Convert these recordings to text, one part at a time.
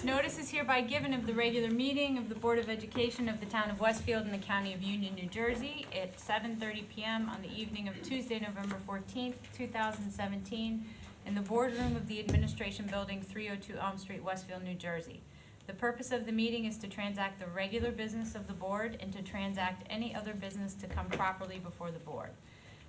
Notice is hereby given of the regular meeting of the Board of Education of the Town of Westfield in the County of Union, New Jersey at 7:30 p.m. on the evening of Tuesday, November 14th, 2017, in the boardroom of the Administration Building, 302 Elm Street, Westfield, New Jersey. The purpose of the meeting is to transact the regular business of the board and to transact any other business to come properly before the board.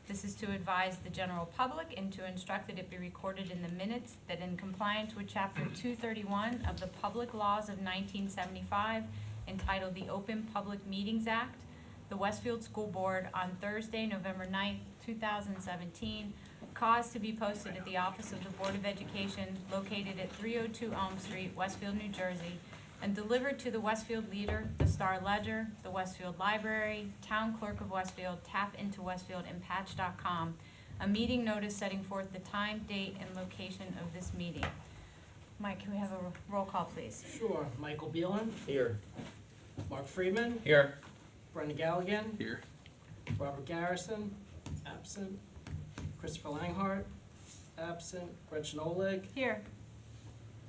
This is to advise the general public and to instruct that it be recorded in the minutes that in compliance with Chapter 231 of the Public Laws of 1975, entitled the Open Public Meetings Act, the Westfield School Board on Thursday, November 9th, 2017, caused to be posted at the office of the Board of Education located at 302 Elm Street, Westfield, New Jersey, and delivered to the Westfield Leader, the Star Ledger, the Westfield Library, Town Clerk of Westfield, Tap into Westfield, and Patch.com, a meeting notice setting forth the time, date, and location of this meeting. Mike, can we have a roll call, please? Sure. Michael Beelan. Here. Mark Friedman. Here. Brendan Galligan. Here. Robert Garrison. Absent. Christopher Langhart. Absent. Gretchen Oleg. Here.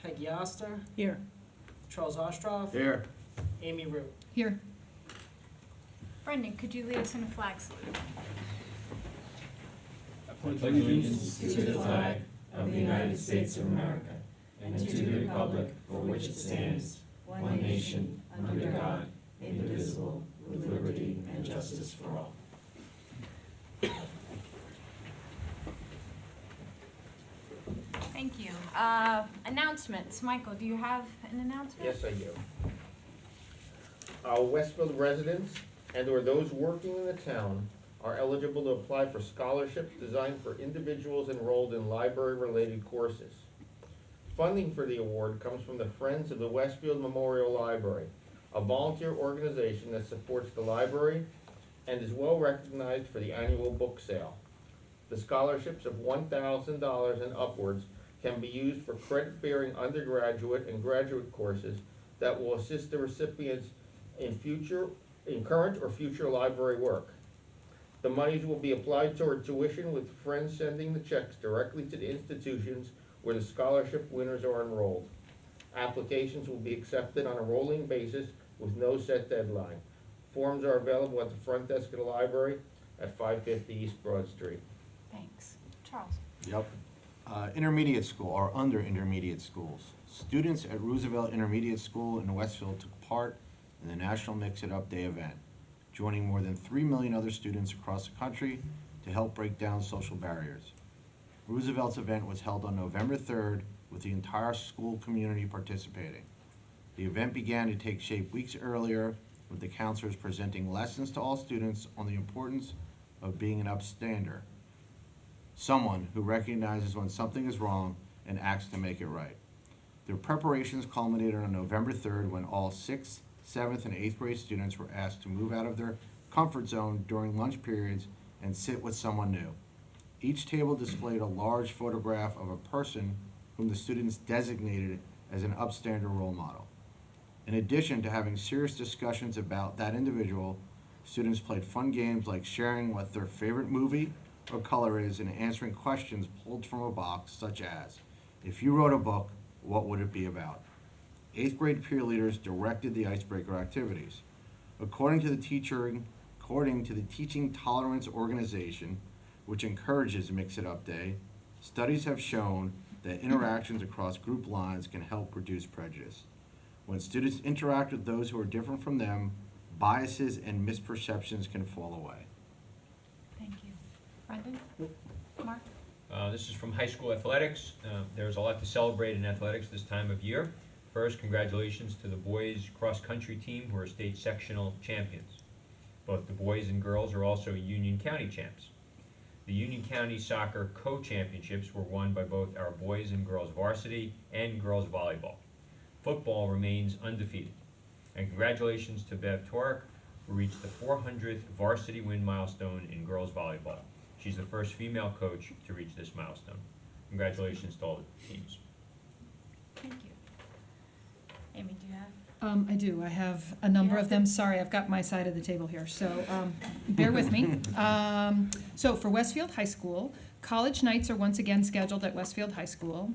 Peggy Oster. Here. Charles Ostroff. Here. Amy Root. Here. Brendan, could you lead us in a flag salute? I pledge allegiance to the flag of the United States of America and to the republic for which it stands, one nation, under God, indivisible, with liberty and justice for all. Thank you. Announcements. Michael, do you have an announcement? Yes, I do. Westfield residents and/or those working in the town are eligible to apply for scholarships designed for individuals enrolled in library-related courses. Funding for the award comes from the Friends of the Westfield Memorial Library, a volunteer organization that supports the library and is well recognized for the annual book sale. The scholarships of $1,000 and upwards can be used for credit-bearing undergraduate and graduate courses that will assist the recipients in current or future library work. The monies will be applied toward tuition, with Friends sending the checks directly to the institutions where the scholarship winners are enrolled. Applications will be accepted on a rolling basis with no set deadline. Forms are available at the front desk of the library at 550 East Broad Street. Thanks. Charles? Yep. Intermediate school or under intermediate schools. Students at Roosevelt Intermediate School in Westfield took part in the National Mix It Up Day event, joining more than 3 million other students across the country to help break down social barriers. Roosevelt's event was held on November 3rd with the entire school community participating. The event began to take shape weeks earlier, with the counselors presenting lessons to all students on the importance of being an upstander, someone who recognizes when something is wrong and acts to make it right. Their preparations culminated on November 3rd when all 6th, 7th, and 8th grade students were asked to move out of their comfort zone during lunch periods and sit with someone new. Each table displayed a large photograph of a person whom the students designated as an upstander role model. In addition to having serious discussions about that individual, students played fun games like sharing what their favorite movie or color is and answering questions pulled from a box, such as, if you wrote a book, what would it be about? 8th grade peer leaders directed the icebreaker activities. According to the Teaching Tolerance Organization, which encourages Mix It Up Day, studies have shown that interactions across group lines can help reduce prejudice. When students interact with those who are different from them, biases and misperceptions can fall away. Thank you. Brendan? Mark? This is from high school athletics. There's a lot to celebrate in athletics this time of year. First, congratulations to the boys cross-country team who are state sectional champions. Both the boys and girls are also Union County champs. The Union County Soccer Co-Championships were won by both our boys and girls varsity and girls volleyball. Football remains undefeated. And congratulations to Bev Torek, who reached the 400th varsity win milestone in girls volleyball. She's the first female coach to reach this milestone. Congratulations to all the teams. Thank you. Amy, do you have? I do. I have a number of them. Sorry, I've got my side of the table here, so bear with me. So for Westfield High School, College nights are once again scheduled at Westfield High School.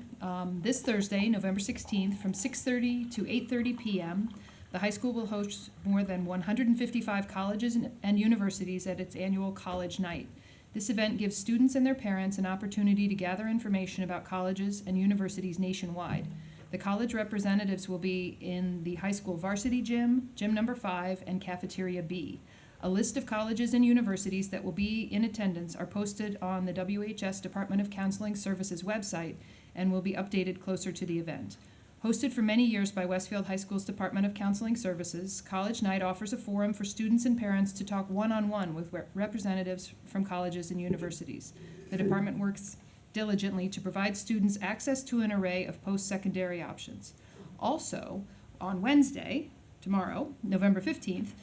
This Thursday, November 16th, from 6:30 to 8:30 p.m., the high school will host more than 155 colleges and universities at its annual College Night. This event gives students and their parents an opportunity to gather information about colleges and universities nationwide. The college representatives will be in the high school varsity gym, gym number 5, and cafeteria B. A list of colleges and universities that will be in attendance are posted on the WHS Department of Counseling Services website and will be updated closer to the event. Hosted for many years by Westfield High School's Department of Counseling Services, College Night offers a forum for students and parents to talk one-on-one with representatives from colleges and universities. The department works diligently to provide students access to an array of post-secondary options. Also, on Wednesday, tomorrow, November 15th,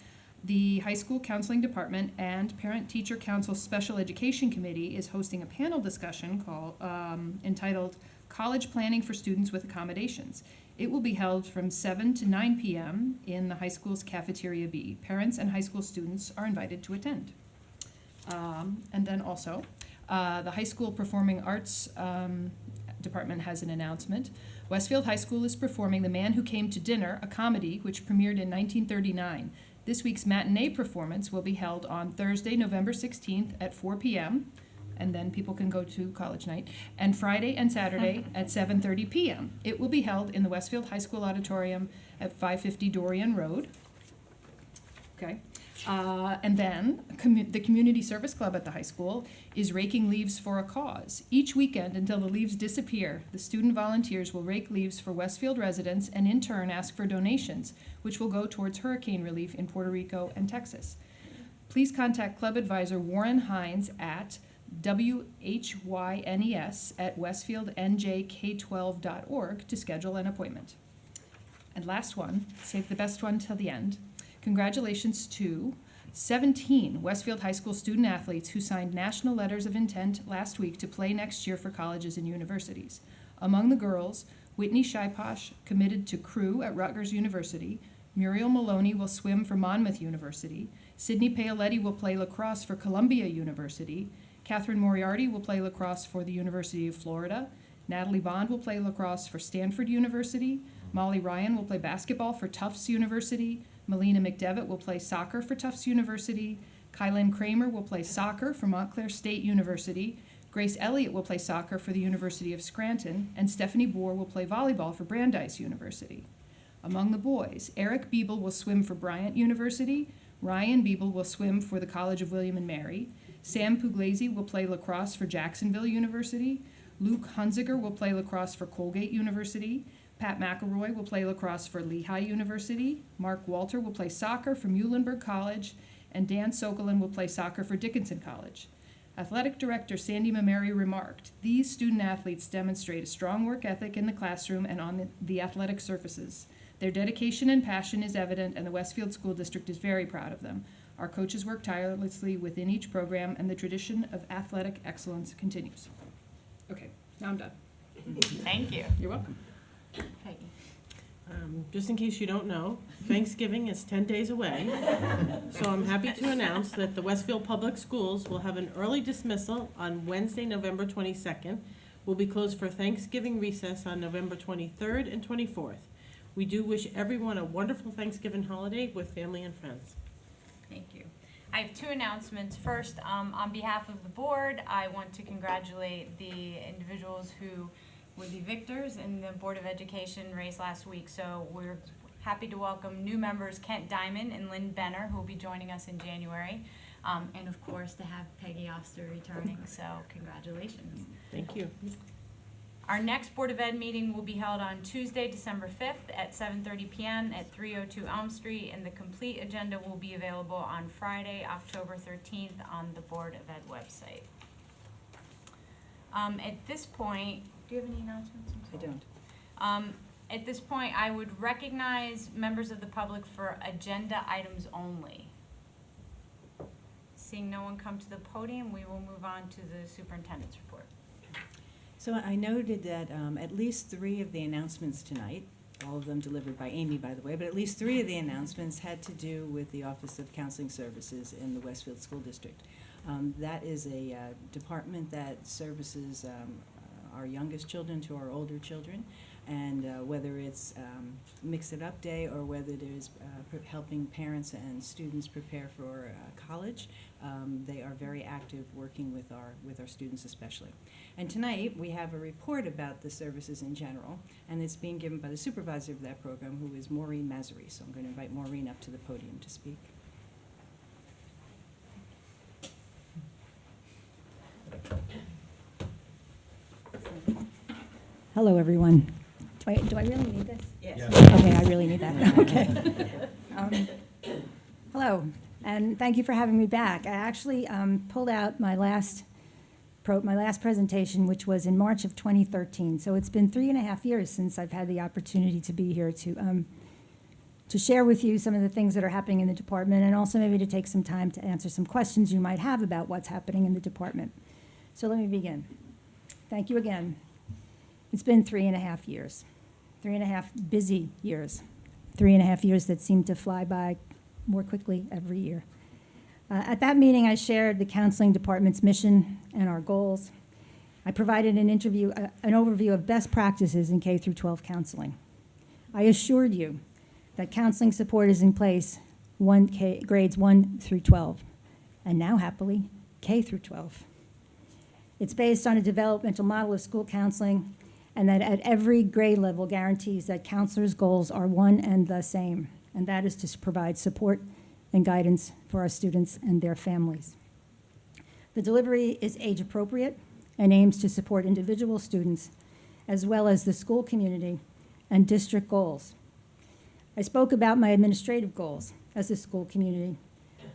the high school counseling department and Parent-Teacher Council Special Education Committee is hosting a panel discussion entitled College Planning for Students with Accommodations. It will be held from 7 to 9 p.m. in the high school's cafeteria B. Parents and high school students are invited to attend. And then also, the high school performing arts department has an announcement. Westfield High School is performing The Man Who Came to Dinner, a comedy which premiered in 1939. This week's matinee performance will be held on Thursday, November 16th at 4 p.m., and then people can go to College Night, and Friday and Saturday at 7:30 p.m. It will be held in the Westfield High School Auditorium at 550 Dorian Road. Okay. And then the Community Service Club at the high school is raking leaves for a cause. Each weekend until the leaves disappear, the student volunteers will rake leaves for Westfield residents and in turn ask for donations, which will go towards hurricane relief in Puerto Rico and Texas. Please contact Club Advisor Warren Hines at whynes@westfieldnjk12.org to schedule an appointment. And last one, save the best one till the end. Congratulations to 17 Westfield High School student athletes who signed national letters of intent last week to play next year for colleges and universities. Among the girls, Whitney Shiposh committed to crew at Rutgers University. Muriel Maloney will swim for Monmouth University. Sydney Paoletti will play lacrosse for Columbia University. Catherine Moriarty will play lacrosse for the University of Florida. Natalie Bond will play lacrosse for Stanford University. Molly Ryan will play basketball for Tufts University. Melina McDevitt will play soccer for Tufts University. Kylan Kramer will play soccer for Montclair State University. Grace Elliott will play soccer for the University of Scranton. And Stephanie Bohr will play volleyball for Brandeis University. Among the boys, Eric Biebel will swim for Bryant University. Ryan Biebel will swim for the College of William and Mary. Sam Puglisi will play lacrosse for Jacksonville University. Luke Hunziger will play lacrosse for Colgate University. Pat McElroy will play lacrosse for Lehigh University. Mark Walter will play soccer for Muhlenberg College. And Dan Sokolin will play soccer for Dickinson College. Athletic Director Sandy Mameri remarked, "These student athletes demonstrate a strong work ethic in the classroom and on the athletic surfaces. Their dedication and passion is evident, and the Westfield School District is very proud of them. Our coaches work tirelessly within each program, and the tradition of athletic excellence continues." Okay, now I'm done. Thank you. You're welcome. Peggy. Just in case you don't know, Thanksgiving is 10 days away. So I'm happy to announce that the Westfield Public Schools will have an early dismissal on Wednesday, November 22nd. We'll be closed for Thanksgiving recess on November 23rd and 24th. We do wish everyone a wonderful Thanksgiving holiday with family and friends. Thank you. I have two announcements. First, on behalf of the board, I want to congratulate the individuals who were the victors in the Board of Education race last week. So we're happy to welcome new members Kent Diamond and Lynn Benner, who will be joining us in January. And of course, to have Peggy Oster returning, so congratulations. Thank you. Our next Board of Ed meeting will be held on Tuesday, December 5th at 7:30 p.m. at 302 Elm Street, and the complete agenda will be available on Friday, October 13th on the Board of Ed website. At this point, do you have any announcements? I don't. At this point, I would recognize members of the public for agenda items only. Seeing no one come to the podium, we will move on to the superintendent's report. So I noted that at least 3 of the announcements tonight, all of them delivered by Amy, by the way, but at least 3 of the announcements had to do with the Office of Counseling Services in the Westfield School District. That is a department that services our youngest children to our older children. And whether it's Mix It Up Day or whether it is helping parents and students prepare for college, they are very active working with our students especially. And tonight, we have a report about the services in general, and it's being given by the supervisor of that program, who is Maureen Masery. So I'm going to invite Maureen up to the podium to speak. Hello, everyone. Do I really need this? Yes. Okay, I really need that. Okay. Hello, and thank you for having me back. I actually pulled out my last presentation, which was in March of 2013. So it's been 3.5 years since I've had the opportunity to be here to share with you some of the things that are happening in the department, and also maybe to take some time to answer some questions you might have about what's happening in the department. So let me begin. Thank you again. It's been 3.5 years. 3.5 busy years, 3.5 years that seem to fly by more quickly every year. At that meeting, I shared the counseling department's mission and our goals. I provided an overview of best practices in K through 12 counseling. I assured you that counseling support is in place grades 1 through 12, and now happily, K through 12. It's based on a developmental model of school counseling, and that at every grade level guarantees that counselors' goals are one and the same, and that is to provide support and guidance for our students and their families. The delivery is age appropriate and aims to support individual students as well as the school community and district goals. I spoke about my administrative goals as the school community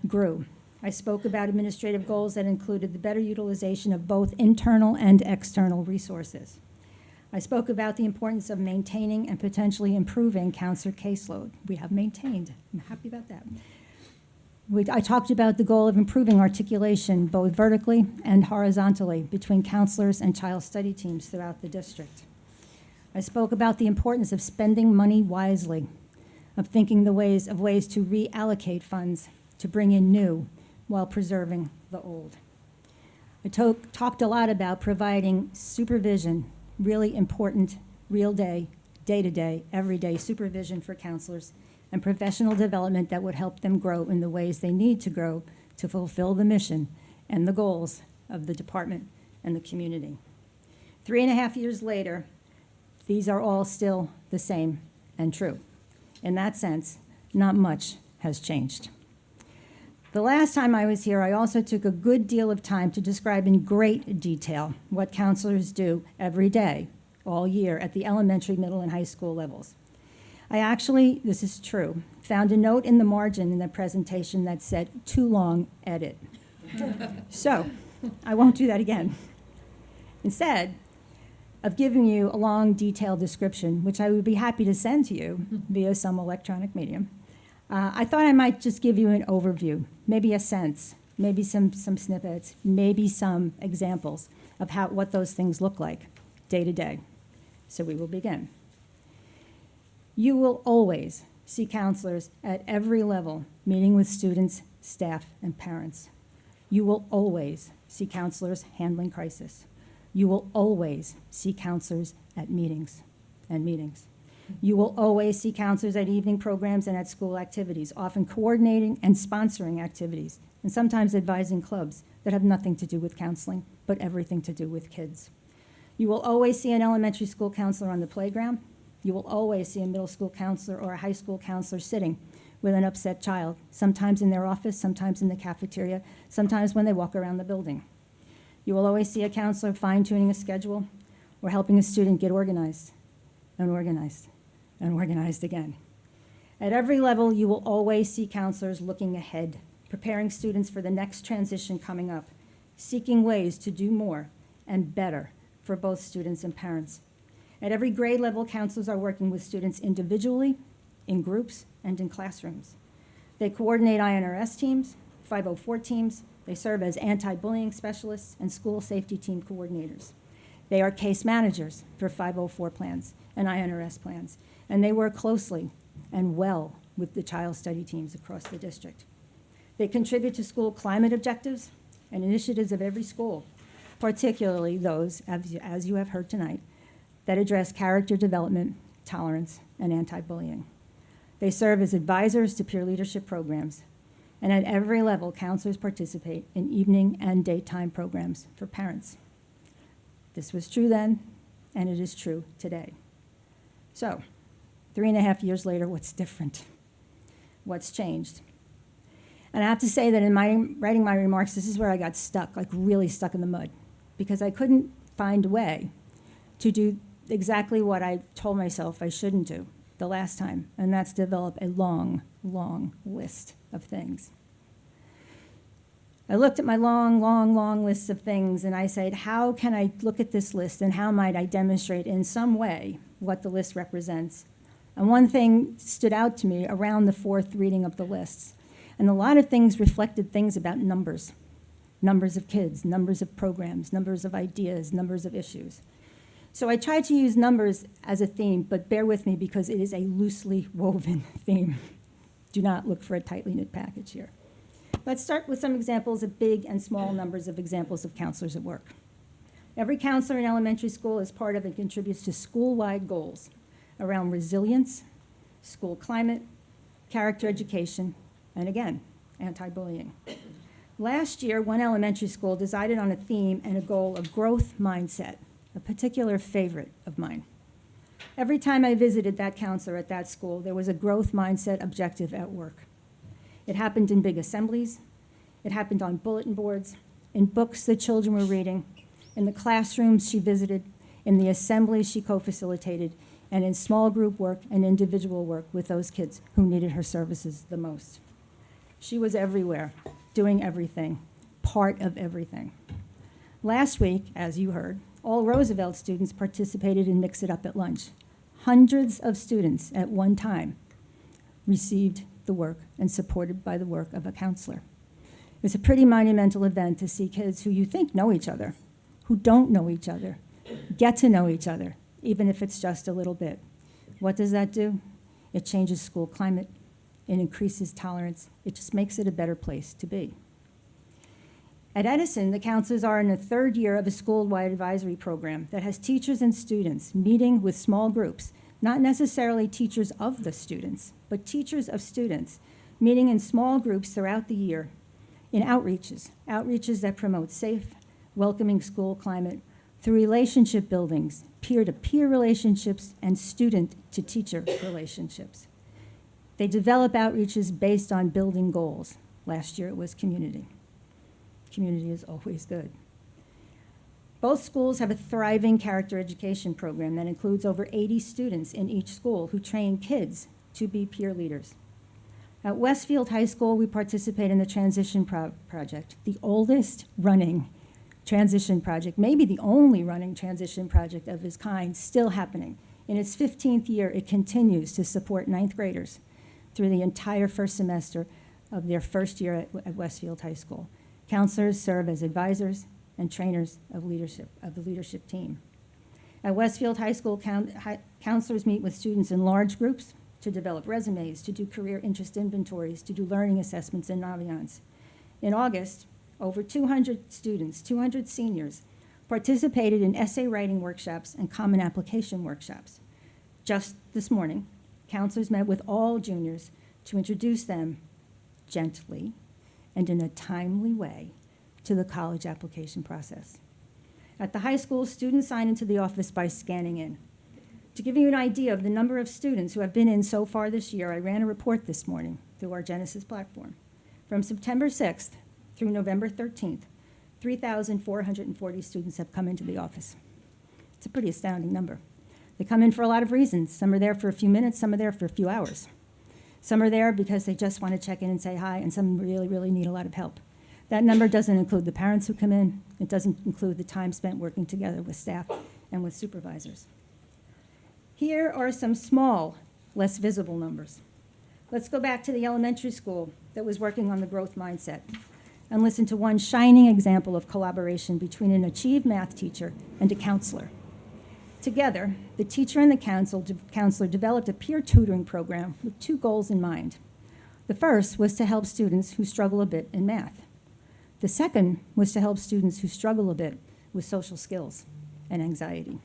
grew. I spoke about administrative goals that included the better utilization of both internal and external resources. I spoke about the importance of maintaining and potentially improving counselor caseload. We have maintained. I'm happy about that. I talked about the goal of improving articulation both vertically and horizontally between counselors and child study teams throughout the district. I spoke about the importance of spending money wisely, of thinking of ways to reallocate funds to bring in new while preserving the old. I talked a lot about providing supervision, really important, real day-to-day, everyday supervision for counselors and professional development that would help them grow in the ways they need to grow to fulfill the mission and the goals of the department and the community. 3.5 years later, these are all still the same and true. In that sense, not much has changed. The last time I was here, I also took a good deal of time to describe in great detail what counselors do every day, all year, at the elementary, middle, and high school levels. I actually, this is true, found a note in the margin in the presentation that said, "Too long, edit." So, I won't do that again. Instead of giving you a long, detailed description, which I would be happy to send to you via some electronic medium, I thought I might just give you an overview, maybe a sense, maybe some snippets, maybe some examples of what those things look like day to day. So we will begin. You will always see counselors at every level meeting with students, staff, and parents. You will always see counselors handling crisis. You will always see counselors at meetings. You will always see counselors at evening programs and at school activities, often coordinating and sponsoring activities, and sometimes advising clubs that have nothing to do with counseling, but everything to do with kids. You will always see an elementary school counselor on the playground. You will always see a middle school counselor or a high school counselor sitting with an upset child, sometimes in their office, sometimes in the cafeteria, sometimes when they walk around the building. You will always see a counselor fine-tuning a schedule or helping a student get organized and organized and organized again. At every level, you will always see counselors looking ahead, preparing students for the next transition coming up, seeking ways to do more and better for both students and parents. At every grade level, counselors are working with students individually, in groups, and in classrooms. They coordinate INRS teams, 504 teams. They serve as anti-bullying specialists and school safety team coordinators. They are case managers for 504 plans and INRS plans, and they work closely and well with the child study teams across the district. They contribute to school climate objectives and initiatives of every school, particularly those, as you have heard tonight, that address character development, tolerance, and anti-bullying. They serve as advisors to peer leadership programs, and at every level, counselors participate in evening and daytime programs for parents. This was true then, and it is true today. So, 3.5 years later, what's different? What's changed? And I have to say that in writing my remarks, this is where I got stuck, like really stuck in the mud, because I couldn't find a way to do exactly what I told myself I shouldn't do the last time, and that's develop a long, long list of things. I looked at my long list of things, and I said, how can I look at this list, and how might I demonstrate in some way what the list represents? And one thing stood out to me around the fourth reading of the lists, and a lot of things reflected things about numbers. Numbers of kids, numbers of programs, numbers of ideas, numbers of issues. So I tried to use numbers as a theme, but bear with me because it is a loosely woven theme. Do not look for a tightly knit package here. Let's start with some examples of big and small numbers of examples of counselors at work. Every counselor in elementary school is part of and contributes to school-wide goals around resilience, school climate, character education, and again, anti-bullying. Last year, one elementary school decided on a theme and a goal of growth mindset, a particular favorite of mine. Every time I visited that counselor at that school, there was a growth mindset objective at work. It happened in big assemblies. It happened on bulletin boards, in books the children were reading, in the classrooms she visited, in the assemblies she co-facilitated, and in small group work and individual work with those kids who needed her services the most. She was everywhere, doing everything, part of everything. Last week, as you heard, all Roosevelt students participated in Mix It Up at lunch. Hundreds of students at one time received the work and supported by the work of a counselor. It was a pretty monumental event to see kids who you think know each other, who don't know each other, get to know each other, even if it's just a little bit. What does that do? It changes school climate. It increases tolerance. It just makes it a better place to be. At Edison, the counselors are in the third year of a school-wide advisory program that has teachers and students meeting with small groups, not necessarily teachers of the students, but teachers of students, meeting in small groups throughout the year in outreaches that promote safe, welcoming school climate through relationship buildings, peer-to-peer relationships, and student-to-teacher relationships. They develop outreaches based on building goals. Last year it was community. Community is always good. Both schools have a thriving character education program that includes over 80 students in each school who train kids to be peer leaders. At Westfield High School, we participate in the Transition Project, the oldest running transition project, maybe the only running transition project of its kind still happening. In its 15th year, it continues to support ninth graders through the entire first semester of their first year at Westfield High School. Counselors serve as advisors and trainers of the leadership team. At Westfield High School, counselors meet with students in large groups to develop resumes, to do career interest inventories, to do learning assessments and ambiance. In August, over 200 students, 200 seniors, participated in essay writing workshops and common application workshops. Just this morning, counselors met with all juniors to introduce them gently and in a timely way to the college application process. At the high school, students sign into the office by scanning in. To give you an idea of the number of students who have been in so far this year, I ran a report this morning through our Genesis platform. From September 6th through November 13th, 3,440 students have come into the office. It's a pretty astounding number. They come in for a lot of reasons. Some are there for a few minutes, some are there for a few hours. Some are there because they just want to check in and say hi, and some really, really need a lot of help. That number doesn't include the parents who come in. It doesn't include the time spent working together with staff and with supervisors. Here are some small, less visible numbers. Let's go back to the elementary school that was working on the growth mindset and listen to one shining example of collaboration between an achieved math teacher and a counselor. Together, the teacher and the counselor developed a peer tutoring program with two goals in mind. The first was to help students who struggle a bit in math. The second was to help students who struggle a bit with social skills and anxiety.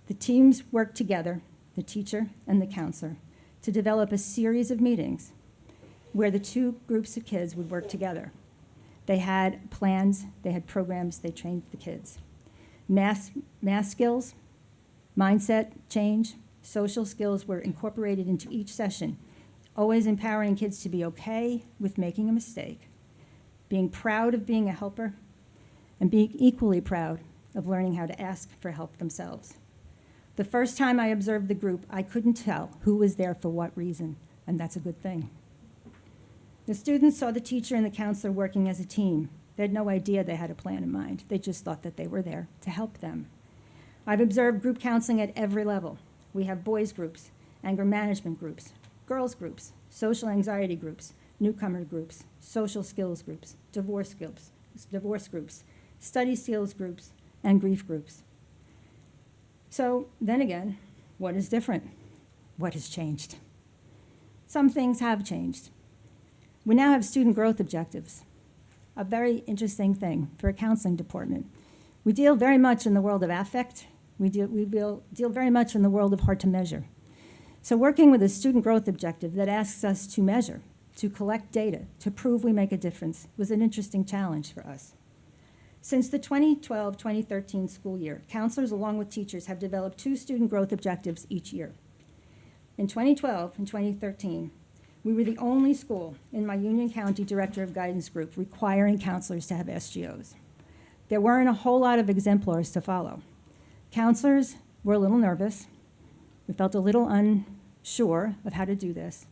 The teams worked together, the teacher and the counselor, to develop a series of meetings where the two groups of kids would work together. They had plans, they had programs, they trained the kids. Math skills, mindset change, social skills were incorporated into each session, always empowering kids to be okay with making a mistake, being proud of being a helper, and being equally proud of learning how to ask for help themselves. The first time I observed the group, I couldn't tell who was there for what reason, and that's a good thing. The students saw the teacher and the counselor working as a team. They had no idea they had a plan in mind. They just thought that they were there to help them. I've observed group counseling at every level. We have boys groups, anger management groups, girls groups, social anxiety groups, newcomer groups, social skills groups, divorce groups, study skills groups, and grief groups. So then again, what is different? What has changed? Some things have changed. We now have student growth objectives, a very interesting thing for a counseling department. We deal very much in the world of affect. We deal very much in the world of hard to measure. So working with a student growth objective that asks us to measure, to collect data, to prove we make a difference was an interesting challenge for us. Since the 2012-2013 school year, counselors along with teachers have developed 2 student growth objectives each year. In 2012 and 2013, we were the only school in my Union County Director of Guidance group requiring counselors to have SGOs. There weren't a whole lot of exemplars to follow. Counselors were a little nervous. We felt a little unsure of how to do this.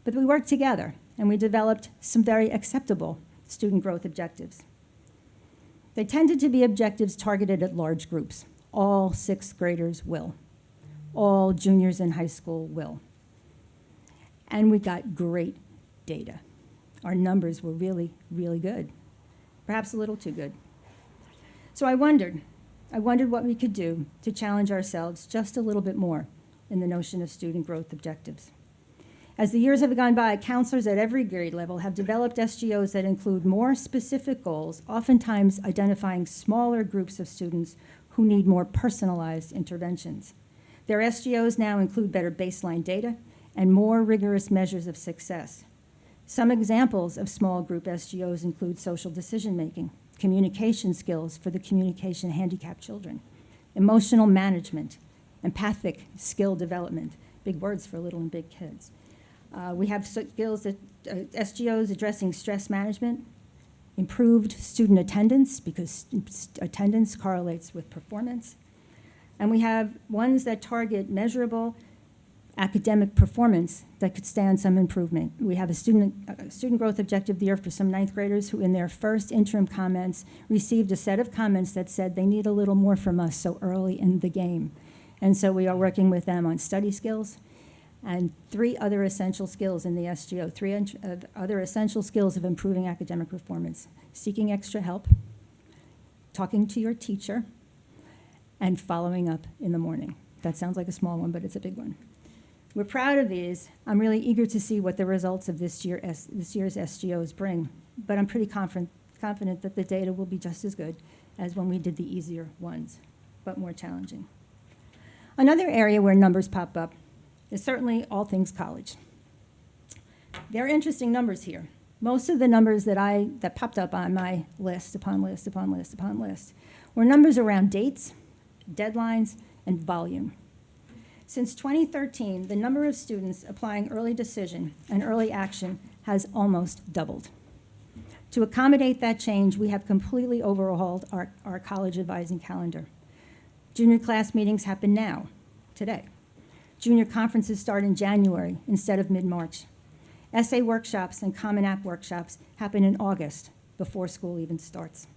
But we worked together, and we developed some very acceptable student growth objectives. They tended to be objectives targeted at large groups. All 6th graders will. All juniors in high school will. And we got great data. Our numbers were really, really good, perhaps a little too good. So I wondered what we could do to challenge ourselves just a little bit more in the notion of student growth objectives. As the years have gone by, counselors at every grade level have developed SGOs that include more specific goals, oftentimes identifying smaller groups of students who need more personalized interventions. Their SGOs now include better baseline data and more rigorous measures of success. Some examples of small group SGOs include social decision-making, communication skills for the communication handicapped children, emotional management, empathic skill development, big words for little and big kids. We have skills that SGOs addressing stress management, improved student attendance because attendance correlates with performance. And we have ones that target measurable academic performance that could stand some improvement. We have a student growth objective there for some 9th graders who in their first interim comments received a set of comments that said they need a little more from us so early in the game. And so we are working with them on study skills and 3 other essential skills in the SGO, 3 other essential skills of improving academic performance: seeking extra help, talking to your teacher, and following up in the morning. That sounds like a small one, but it's a big one. We're proud of these. I'm really eager to see what the results of this year's SGOs bring, but I'm pretty confident that the data will be just as good as when we did the easier ones, but more challenging. Another area where numbers pop up is certainly all things college. There are interesting numbers here. Most of the numbers that popped up on my list upon list upon list upon list were numbers around dates, deadlines, and volume. Since 2013, the number of students applying early decision and early action has almost doubled. To accommodate that change, we have completely overhauled our college advising calendar. Junior class meetings happen now, today. Junior conferences start in January instead of mid-March. Essay workshops and Common App workshops happen in August, before school even starts.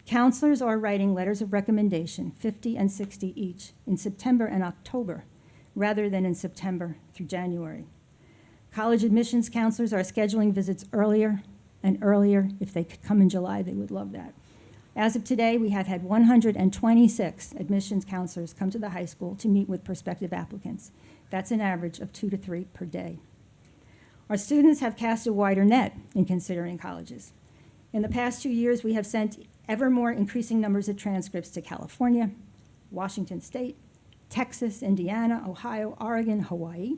Counselors are writing letters of recommendation, 50 and 60 each, in September and October, rather than in September through January. College admissions counselors are scheduling visits earlier and earlier. If they could come in July, they would love that. As of today, we have had 126 admissions counselors come to the high school to meet with prospective applicants. That's an average of 2 to 3 per day. Our students have cast a wider net in considering colleges. In the past 2 years, we have sent ever more increasing numbers of transcripts to California, Washington State, Texas, Indiana, Ohio, Oregon, Hawaii,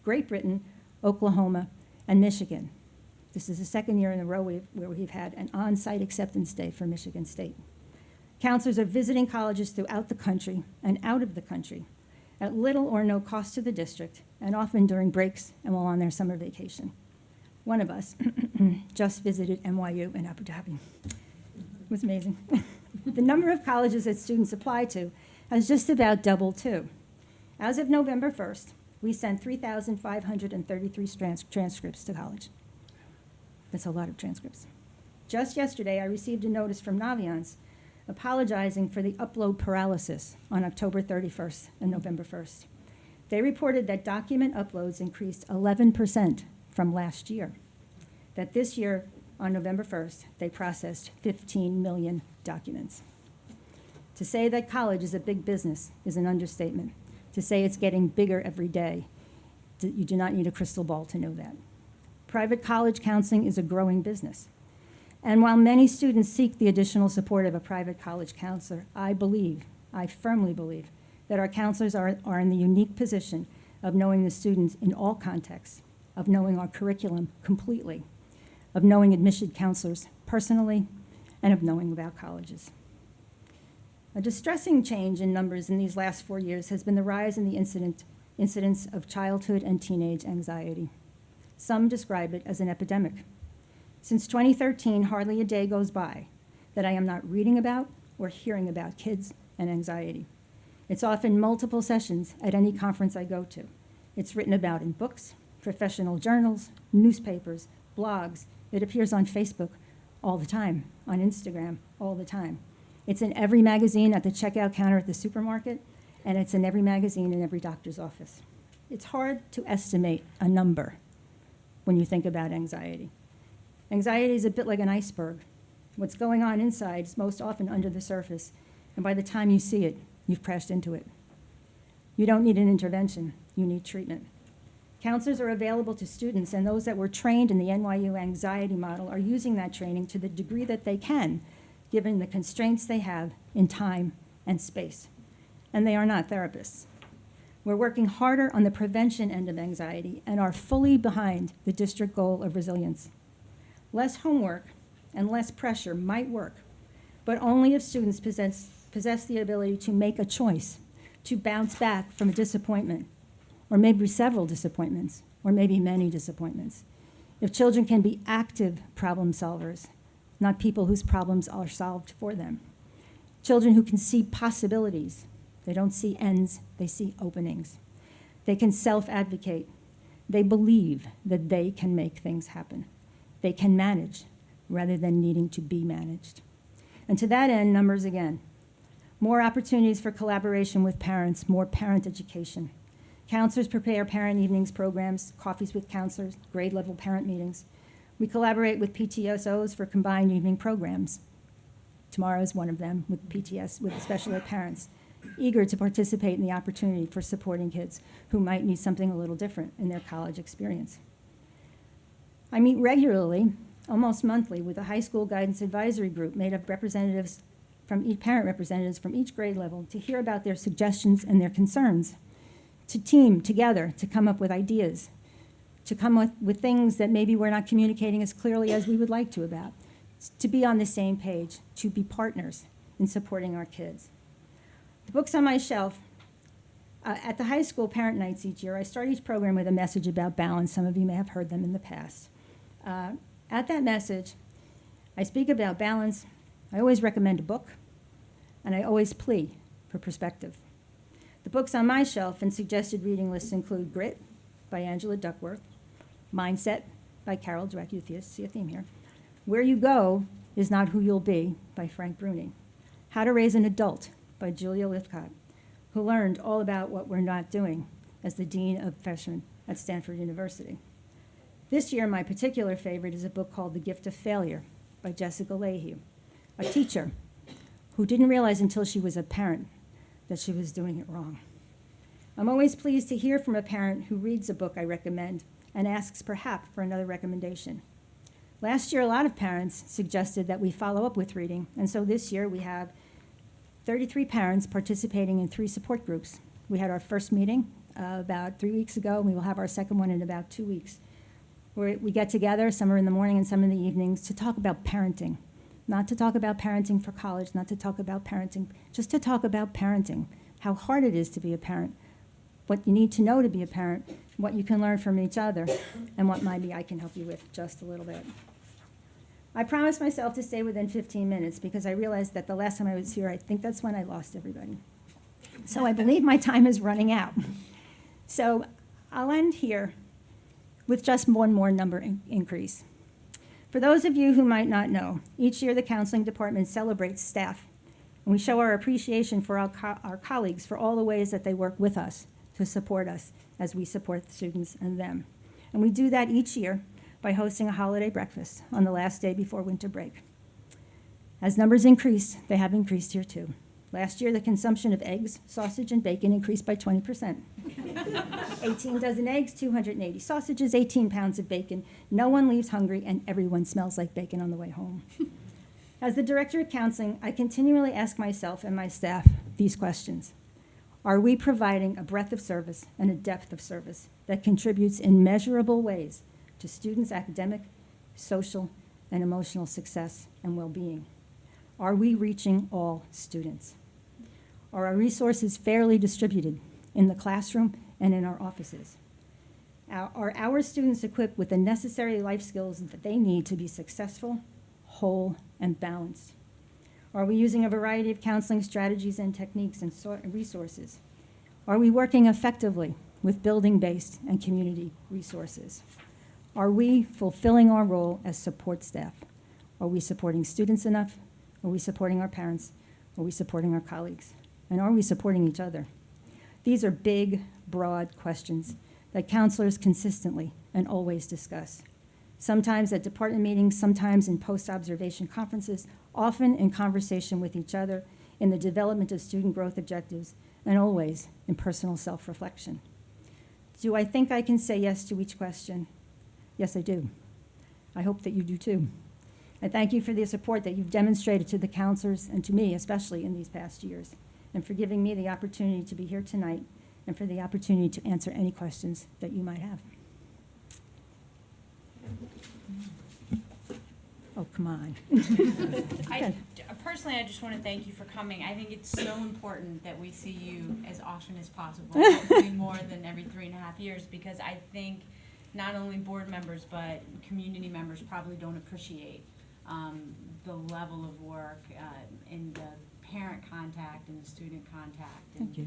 Great Britain, Oklahoma, and Michigan. This is the second year in a row where we've had an on-site acceptance day for Michigan State. Counselors are visiting colleges throughout the country and out of the country at little or no cost to the district, and often during breaks and while on their summer vacation. One of us just visited NYU in Abu Dhabi. It was amazing. The number of colleges that students apply to has just about doubled too. As of November 1st, we sent 3,533 transcripts to college. That's a lot of transcripts. Just yesterday, I received a notice from Naviance apologizing for the upload paralysis on October 31st and November 1st. They reported that document uploads increased 11% from last year, that this year, on November 1st, they processed 15 million documents. To say that college is a big business is an understatement. To say it's getting bigger every day, you do not need a crystal ball to know that. Private college counseling is a growing business. And while many students seek the additional support of a private college counselor, I firmly believe, that our counselors are in the unique position of knowing the students in all contexts, of knowing our curriculum completely, of knowing admission counselors personally, and of knowing about colleges. A distressing change in numbers in these last 4 years has been the rise in the incidence of childhood and teenage anxiety. Some describe it as an epidemic. Since 2013, hardly a day goes by that I am not reading about or hearing about kids and anxiety. It's often multiple sessions at any conference I go to. It's written about in books, professional journals, newspapers, blogs. It appears on Facebook all the time, on Instagram all the time. It's in every magazine at the checkout counter at the supermarket, and it's in every magazine in every doctor's office. It's hard to estimate a number when you think about anxiety. Anxiety is a bit like an iceberg. What's going on inside is most often under the surface, and by the time you see it, you've crashed into it. You don't need an intervention, you need treatment. Counselors are available to students, and those that were trained in the NYU anxiety model are using that training to the degree that they can, given the constraints they have in time and space. And they are not therapists. We're working harder on the prevention end of anxiety and are fully behind the district goal of resilience. Less homework and less pressure might work, but only if students possess the ability to make a choice, to bounce back from a disappointment, or maybe several disappointments, or maybe many disappointments. If children can be active problem solvers, not people whose problems are solved for them. Children who can see possibilities. They don't see ends, they see openings. They can self-advocate. They believe that they can make things happen. They can manage rather than needing to be managed. And to that end, numbers again. More opportunities for collaboration with parents, more parent education. Counselors prepare parent evenings programs, coffees with counselors, grade level parent meetings. We collaborate with PTSOs for combined evening programs. Tomorrow is one of them with PTS, with special ed parents, eager to participate in the opportunity for supporting kids who might need something a little different in their college experience. I meet regularly, almost monthly, with a high school guidance advisory group made of representatives from parent representatives from each grade level to hear about their suggestions and their concerns, to team together to come up with ideas, to come up with things that maybe we're not communicating as clearly as we would like to about, to be on the same page, to be partners in supporting our kids. The books on my shelf. At the high school parent nights each year, I start each program with a message about balance. Some of you may have heard them in the past. At that message, I speak about balance. I always recommend a book, and I always plea for perspective. The books on my shelf and suggested reading lists include Grit by Angela Duckworth, Mindset by Carol Dweck. You see a theme here. Where You Go Is Not Who You'll Be by Frank Bruni. How to Raise an Adult by Julia Lithcott, who learned all about what we're not doing as the Dean of Freshmen at Stanford University. This year, my particular favorite is a book called The Gift of Failure by Jessica Lahey, a teacher who didn't realize until she was a parent that she was doing it wrong. I'm always pleased to hear from a parent who reads a book I recommend and asks perhaps for another recommendation. Last year, a lot of parents suggested that we follow up with reading, and so this year we have 33 parents participating in 3 support groups. We had our first meeting about 3 weeks ago, and we will have our second one in about 2 weeks. Where we get together, some are in the morning and some in the evenings, to talk about parenting. Not to talk about parenting for college, not to talk about parenting, just to talk about parenting, how hard it is to be a parent, what you need to know to be a parent, what you can learn from each other, and what maybe I can help you with just a little bit. I promised myself to stay within 15 minutes because I realized that the last time I was here, I think that's when I lost everybody. So I believe my time is running out. So I'll end here with just one more number increase. For those of you who might not know, each year the counseling department celebrates staff, and we show our appreciation for our colleagues for all the ways that they work with us to support us as we support the students and them. And we do that each year by hosting a holiday breakfast on the last day before winter break. As numbers increase, they have increased here too. Last year, the consumption of eggs, sausage, and bacon increased by 20%. 18 dozen eggs, 280 sausages, 18 pounds of bacon. No one leaves hungry, and everyone smells like bacon on the way home. As the director of counseling, I continually ask myself and my staff these questions. Are we providing a breadth of service and a depth of service that contributes in measurable ways to students' academic, social, and emotional success and well-being? Are we reaching all students? Are our resources fairly distributed in the classroom and in our offices? Are our students equipped with the necessary life skills that they need to be successful, whole, and balanced? Are we using a variety of counseling strategies and techniques and resources? Are we working effectively with building-based and community resources? Are we fulfilling our role as support staff? Are we supporting students enough? Are we supporting our parents? Are we supporting our colleagues? And are we supporting each other? These are big, broad questions that counselors consistently and always discuss. Sometimes at department meetings, sometimes in post-observation conferences, often in conversation with each other, in the development of student growth objectives, and always in personal self-reflection. Do I think I can say yes to each question? Yes, I do. I hope that you do too. I thank you for the support that you've demonstrated to the counselors and to me, especially in these past years, and for giving me the opportunity to be here tonight and for the opportunity to answer any questions that you might have. Oh, come on. Personally, I just want to thank you for coming. I think it's so important that we see you as often as possible, hopefully more than every 3.5 years, because I think not only board members but community members probably don't appreciate the level of work in the parent contact and the student contact. And, Thank you.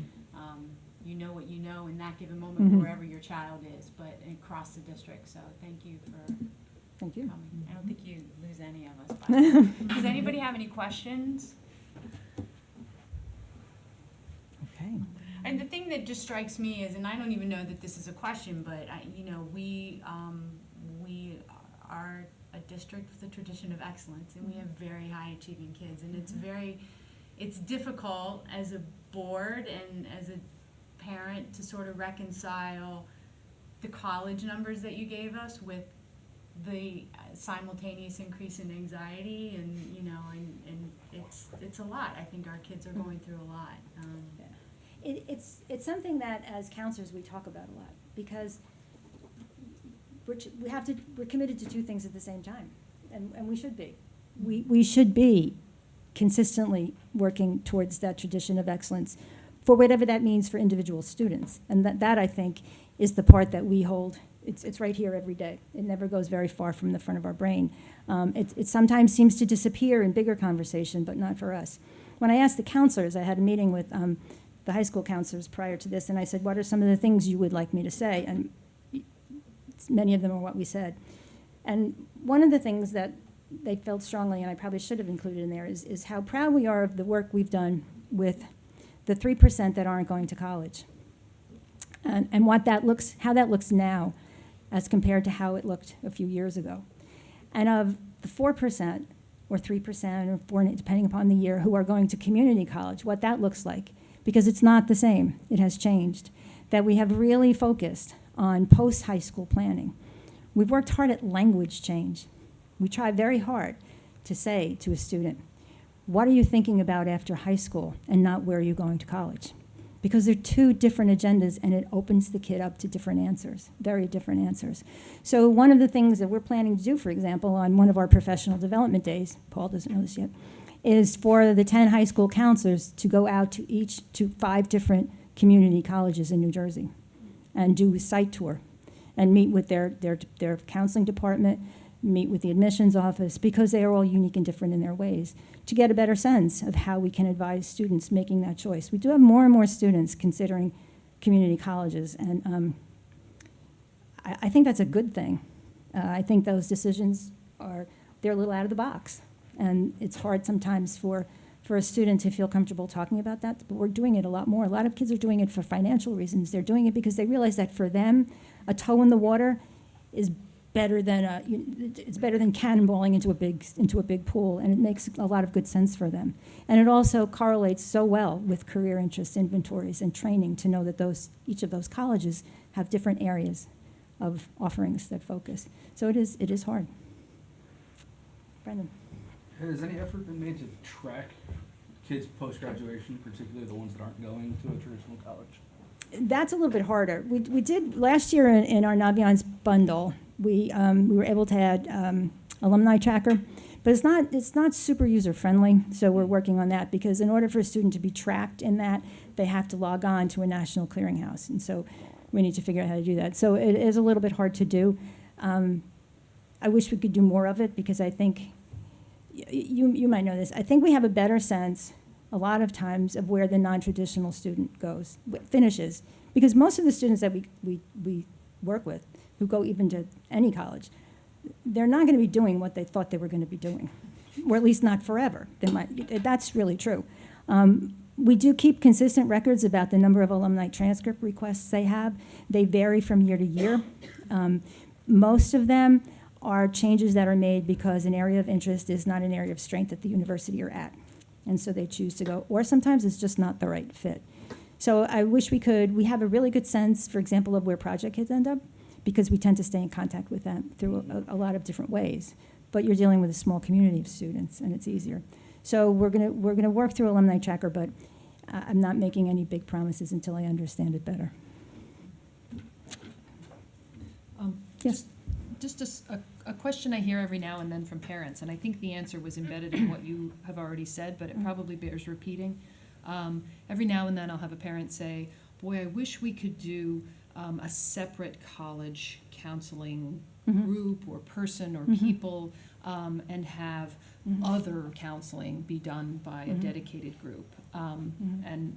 You know what you know in that given moment wherever your child is, but across the district. So thank you for Thank you. coming. I don't think you lose any of us. By that. Does anybody have any questions? Okay. And the thing that just strikes me is, and I don't even know that this is a question, but we are a district with a tradition of excellence, and we have very high achieving kids, and it's difficult as a board and as a parent to sort of reconcile the college numbers that you gave us with the simultaneous increase in anxiety, and it's a lot. I think our kids are going through a lot. It's something that as counselors we talk about a lot, because we're committed to 2 things at the same time, and we should be. We should be consistently working towards that tradition of excellence for whatever that means for individual students, and that I think is the part that we hold. It's right here every day. It never goes very far from the front of our brain. It sometimes seems to disappear in bigger conversation, but not for us. When I asked the counselors, I had a meeting with the high school counselors prior to this, and I said, what are some of the things you would like me to say? And many of them are what we said. And one of the things that they felt strongly, and I probably should have included in there, is how proud we are of the work we've done with the 3% that aren't going to college. And how that looks now as compared to how it looked a few years ago. And of the 4% or 3% or 4%, depending upon the year, who are going to community college, what that looks like, because it's not the same. It has changed. That we have really focused on post-high school planning. We've worked hard at language change. We try very hard to say to a student, what are you thinking about after high school, and not where are you going to college? Because they're two different agendas, and it opens the kid up to different answers, very different answers. So one of the things that we're planning to do, for example, on one of our professional development days, Paul doesn't know this yet, is for the 10 high school counselors to go out to 5 different community colleges in New Jersey and do a site tour and meet with their counseling department, meet with the admissions office, because they are all unique and different in their ways, to get a better sense of how we can advise students making that choice. We do have more and more students considering community colleges, and I think that's a good thing. I think those decisions they're a little out of the box, and it's hard sometimes for a student to feel comfortable talking about that, but we're doing it a lot more. A lot of kids are doing it for financial reasons. They're doing it because they realize that for them, a toe in the water is better than it's better than cannonballing into a big pool, and it makes a lot of good sense for them. And it also correlates so well with career interest inventories and training to know that each of those colleges have different areas of offerings that focus. So it is hard. Brendan. Has any effort been made to track kids post-graduation, particularly the ones that aren't going to a traditional college? That's a little bit harder. We did last year in our Naviance bundle. We were able to add alumni tracker, but it's not super user friendly. So we're working on that, because in order for a student to be tracked in that, they have to log on to a national clearinghouse, and so we need to figure out how to do that. So it is a little bit hard to do. I wish we could do more of it, because I think you might know this. I think we have a better sense a lot of times of where the non-traditional student goes, finishes, because most of the students that we work with who go even to any college, they're not going to be doing what they thought they were going to be doing, or at least not forever. That's really true. We do keep consistent records about the number of alumni transcript requests they have. They vary from year to year. Most of them are changes that are made because an area of interest is not an area of strength that the university are at, and so they choose to go, or sometimes it's just not the right fit. So I wish we have a really good sense, for example, of where project kids end up, because we tend to stay in contact with them through a lot of different ways. But you're dealing with a small community of students, and it's easier. So we're gonna work through Alumni Tracker, but I'm not making any big promises until I understand it better. Yes. Just a question I hear every now and then from parents, and I think the answer was embedded in what you have already said, but it probably bears repeating. Every now and then I'll have a parent say, boy, I wish we could do a separate college counseling group or person or people, and have other counseling be done by a dedicated group. And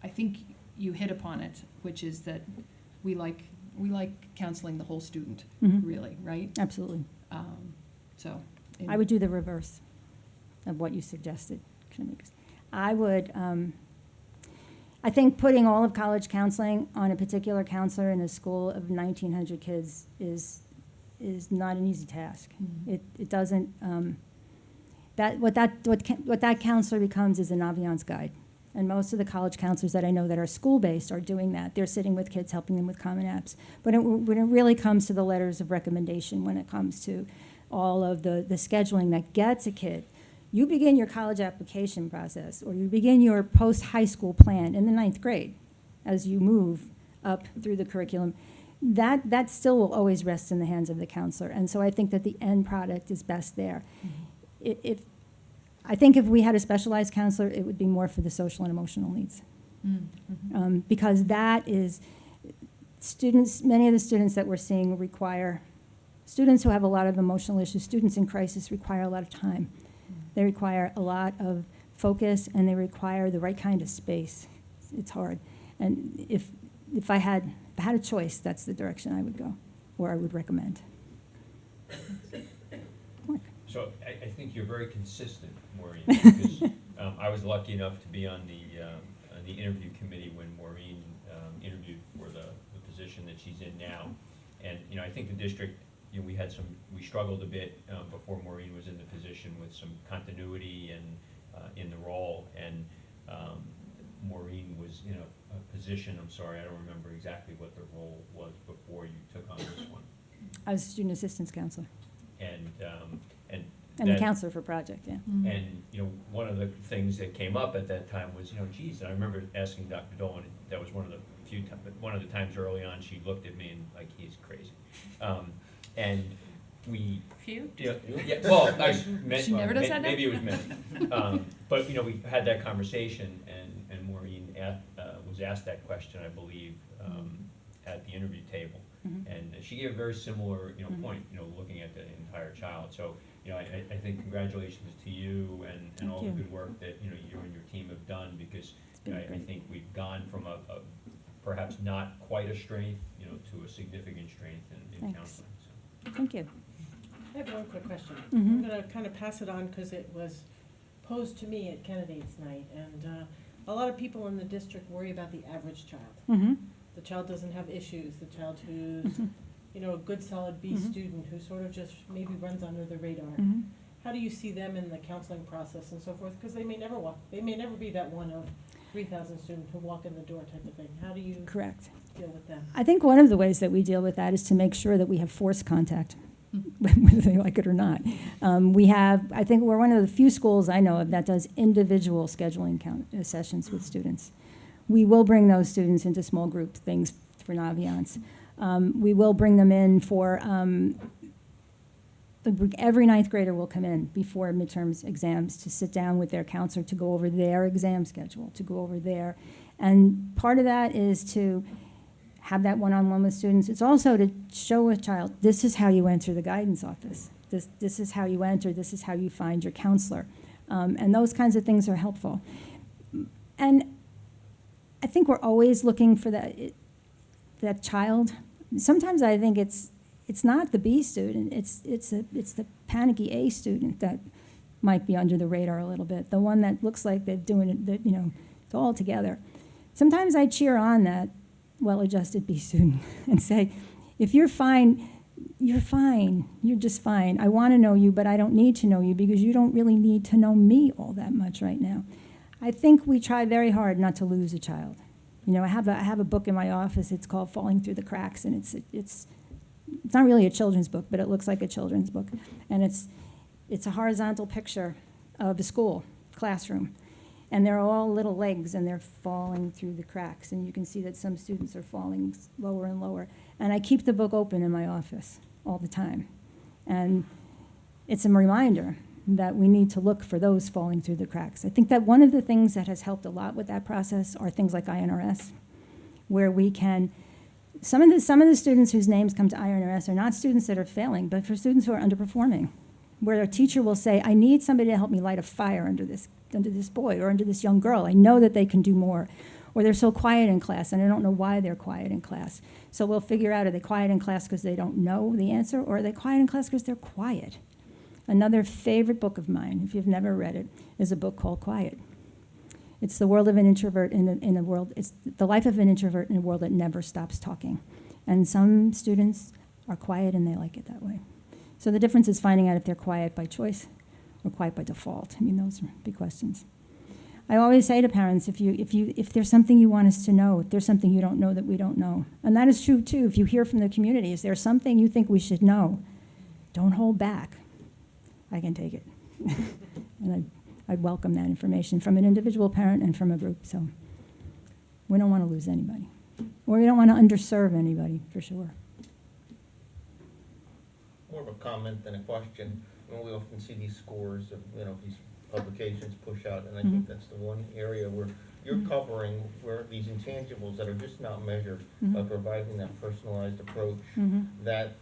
I think you hit upon it, which is that we like counseling the whole student, really, right? Absolutely. I I would do the reverse of what you suggested. I would, I think putting all of college counseling on a particular counselor in a school of 1,900 kids is not an easy task. It doesn't, what that counselor becomes is a Naviance guide. And most of the college counselors that I know that are school-based are doing that. They're sitting with kids, helping them with Common Apps. But when it really comes to the letters of recommendation, when it comes to all of the scheduling that gets a kid, you begin your college application process, or you begin your post-high school plan in the 9th grade as you move up through the curriculum. That still will always rest in the hands of the counselor. And so I think that the end product is best there. I think if we had a specialized counselor, it would be more for the social and emotional needs. Because that is, many of the students that we're seeing students who have a lot of emotional issues, students in crisis require a lot of time. They require a lot of focus, and they require the right kind of space. It's hard. And if I had a choice, that's the direction I would go, or I would recommend. So I think you're very consistent, Maureen, because I was lucky enough to be on the interview committee when Maureen interviewed for the position that she's in now. And, I think the district, we struggled a bit before Maureen was in the position with some continuity and in the role. And Maureen was was in a position, I'm sorry, I don't remember exactly what the role was before you took on this one. I was student assistance counselor And and the that- counselor for project, yeah. And, one of the things that came up at that time was, geez, and I remember asking Dr. Dolan, that was one of the few times, but one of the times early on, she looked at me and like, he's crazy. And we, Few? yeah, well, I meant, She never does that now? maybe it was meant. But, we had that conversation and Maureen was asked that question, I believe, at the interview table. Mhm. And she gave a very similar, Mhm. point, looking at the entire child. So, I think congratulations to you and Thank all the you. good work that, you and your team have done, because It's been I great. think we've gone from a perhaps not quite a strength, to a significant strength in Thanks. counseling, so. Thank you. I have one quick question. Mhm. I'm gonna kind of pass it on because it was posed to me at candidates night. And a lot of people in the district worry about the average child. Mm-hmm. The child doesn't have issues, the child who's, Mhm. a good solid B Mhm. student who sort of just maybe runs under the radar. Mm-hmm. How do you see them in the counseling process and so forth? Because they may never be that one of 3,000 students who walk in the door type of thing. How do you Correct. deal with them? I think one of the ways that we deal with that is to make sure that we have forced contact, whether they like it or not. I think we're one of the few schools I know of that does individual scheduling sessions with students. We will bring those students into small group things for Naviance. We will bring them in for, every ninth grader will come in before midterms exams to sit down with their counselor to go over their exam schedule, to go over their, and part of that is to have that one-on-one with students. It's also to show a child, this is how you enter the guidance office. This is how you enter, this is how you find your counselor. And those kinds of things are helpful. And I think we're always looking for that child. Sometimes I think it's not the B student, it's the panicky A student that might be under the radar a little bit, the one that looks like they're doing it, it's all together. Sometimes I cheer on that well-adjusted B student and say, if you're fine, you're fine, you're just fine. I want to know you, but I don't need to know you because you don't really need to know me all that much right now. I think we try very hard not to lose a child. I have a book in my office, it's called Falling Through the Cracks, and it's not really a children's book, but it looks like a children's book. And it's a horizontal picture of a school classroom. And they're all little legs, and they're falling through the cracks. And you can see that some students are falling lower and lower. And I keep the book open in my office all the time. And it's a reminder that we need to look for those falling through the cracks. I think that one of the things that has helped a lot with that process are things like INRS, where we can, some of the students whose names come to INRS are not students that are failing, but for students who are underperforming, where a teacher will say, I need somebody to help me light a fire under this boy or under this young girl. I know that they can do more. Or they're so quiet in class, and I don't know why they're quiet in class. So we'll figure out, are they quiet in class because they don't know the answer, or are they quiet in class because they're quiet? Another favorite book of mine, if you've never read it, is a book called Quiet. It's the world of an introvert in a world, it's the life of an introvert in a world that never stops talking. And some students are quiet and they like it that way. So the difference is finding out if they're quiet by choice or quiet by default. I mean, those are big questions. I always say to parents, if there's something you want us to know, if there's something you don't know that we don't know, and that is true too, if you hear from the community, is there something you think we should know? Don't hold back. I can take it. And I welcome that information from an individual parent and from a group, so we don't want to lose anybody. Or we don't want to underserve anybody, for sure. More of a comment than a question. We often see these scores of, these publications push out, and I think that's the one area where you're covering where these intangibles that are just not measured by providing that personalized approach, that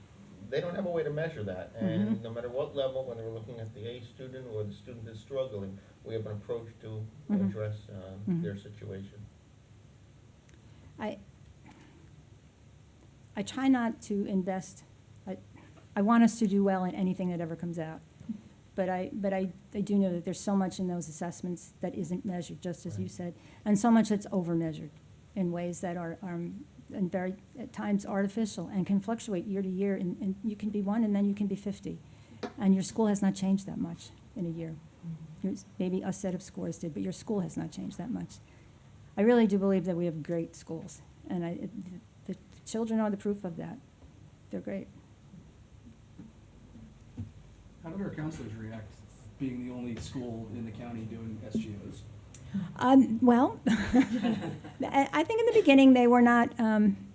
they don't have a way to measure that. And no matter what level, whether we're looking at the A student or the student that's struggling, we have an approach to address their situation. I try not to invest. I want us to do well in anything that ever comes out. But I do know that there's so much in those assessments that isn't measured, just as you said, and so much that's over-measured in ways that are and very, at times, artificial and can fluctuate year to year. And you can be 1 and then you can be 50. And your school has not changed that much in a year. Maybe a set of scores did, but your school has not changed that much. I really do believe that we have great schools, and the children are the proof of that. They're great. How did our counselors react, being the only school in the county doing SGOs? Well, I think in the beginning they were not,